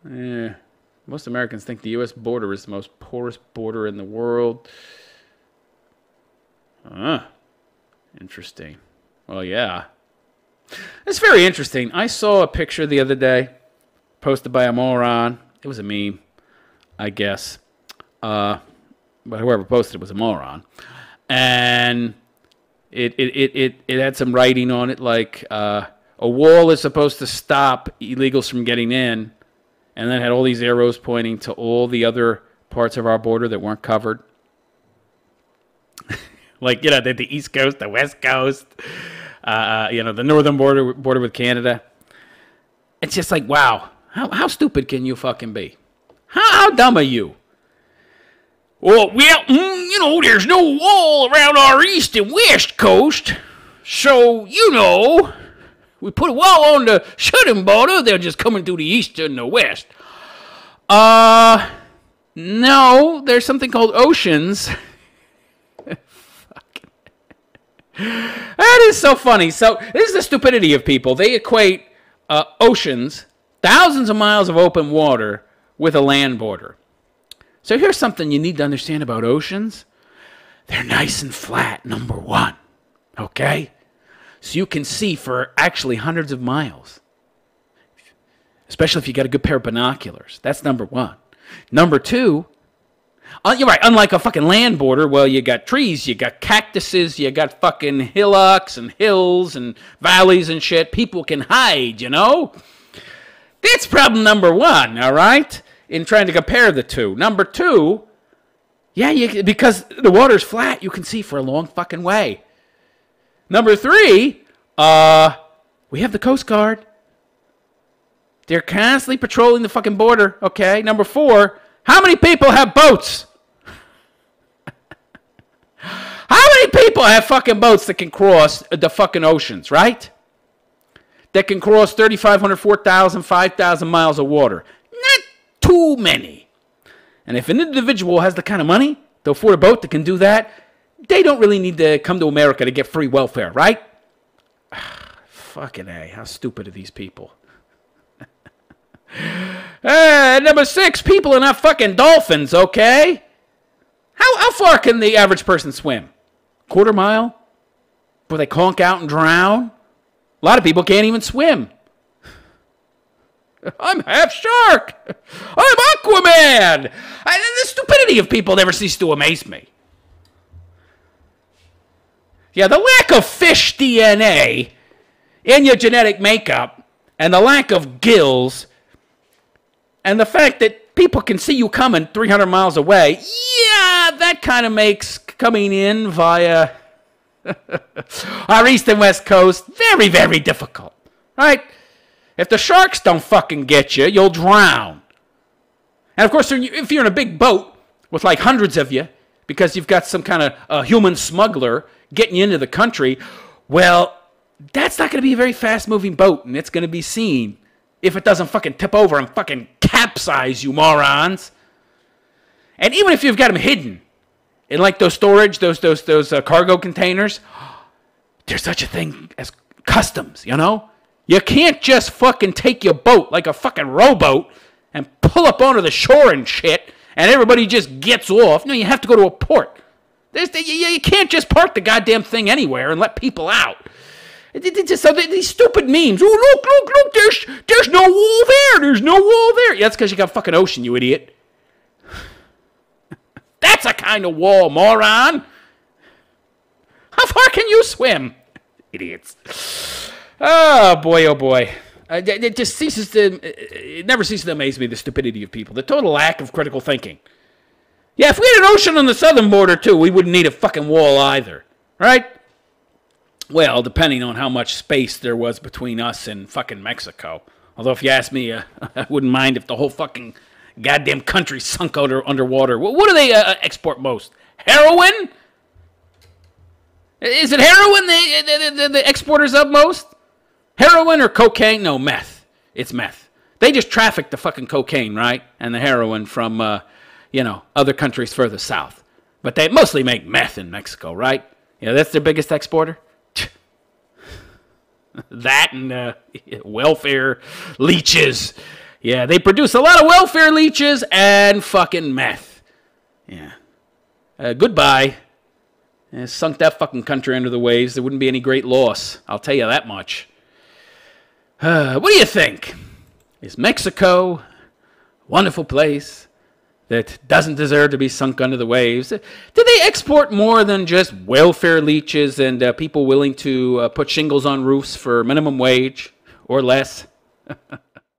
Yeah. Most Americans think the U.S. border is the most porous border in the world. Interesting. Well, yeah. It's very interesting. I saw a picture the other day posted by a moron. It was a meme, I guess. But whoever posted it was a moron. And it had some writing on it like a wall is supposed to stop illegals from getting in. And then had all these arrows pointing to all the other parts of our border that weren't covered. Like, the East Coast, the West Coast, the northern border with Canada. It's just like, wow, how stupid can you fucking be? How dumb are you? Well, there's no wall around our east and west coast. So, we put a wall on the southern border. They're just coming through the east and the west. No, there's something called oceans. That is so funny. So this is the stupidity of people. They equate oceans, thousands of miles of open water, with a land border. So here's something you need to understand about oceans. They're nice and flat, number one. Okay? So you can see for actually hundreds of miles. Especially if you got a good pair of binoculars. That's number one. Number two, you're right, unlike a fucking land border, well, you got trees, you got cactuses, you got fucking hillocks and hills and valleys and shit. People can hide, That's problem number one, all right? In trying to compare the two. Number two, because the water's flat, you can see for a long fucking way. Number three, we have the Coast Guard. They're constantly patrolling the fucking border, okay? Number four, how many people have boats? How many people have fucking boats that can cross the fucking oceans, right? That can cross 3,500, 4,000, 5,000 miles of water? Not too many. And if an individual has the kind of money to afford a boat that can do that, they don't really need to come to America to get free welfare, right? Fucking A, how stupid are these people? Number six, people are not fucking dolphins, okay? How far can the average person swim? Quarter mile? Before they conk out and drown? A lot of people can't even swim. I'm half shark. I'm Aquaman. The stupidity of people never ceases to amaze me. Yeah, the lack of fish DNA in your genetic makeup and the lack of gills and the fact that people can see you coming 300 miles away, yeah, that kind of makes coming in via our east and west coast very, very difficult, right? If the sharks don't fucking get you, you'll drown. And of course, if you're in a big boat with like hundreds of you, because you've got some kind of human smuggler getting you into the country, well, that's not going to be a very fast-moving boat, and it's going to be seen if it doesn't fucking tip over and fucking capsize, you morons. And even if you've got them hidden in like those storage, those cargo containers, there's such a thing as customs, You can't just fucking take your boat like a fucking rowboat and pull up onto the shore and shit, and everybody just gets off. No, you have to go to a port. You can't just park the goddamn thing anywhere and let people out. So these stupid memes. Oh, look, there's no wall there. There's no wall there. Yeah, that's because you got fucking ocean, you idiot. That's a kind of wall, moron. How far can you swim? Idiots. Oh, boy, oh, boy. It never ceases to amaze me, the stupidity of people. The total lack of critical thinking. Yeah, if we had an ocean on the southern border, too, we wouldn't need a fucking wall either. Right? Well, depending on how much space there was between us and fucking Mexico. Although, if you ask me, I wouldn't mind if the whole fucking goddamn country sunk underwater. What do they export most? Heroin? Is it heroin the exporters of most? Heroin or cocaine? No, meth. It's meth. They just traffic the fucking cocaine, right? And the heroin from, other countries further south. But they mostly make meth in Mexico, right? That's their biggest exporter. That and welfare leeches Yeah, they produce a lot of welfare leeches and fucking meth. Yeah. Goodbye. Sunk that fucking country under the waves. There wouldn't be any great loss. I'll tell you that much. What do you think? Is Mexico a wonderful place that doesn't deserve to be sunk under the waves? Do they export more than just welfare leeches and people willing to put shingles on roofs for minimum wage or less?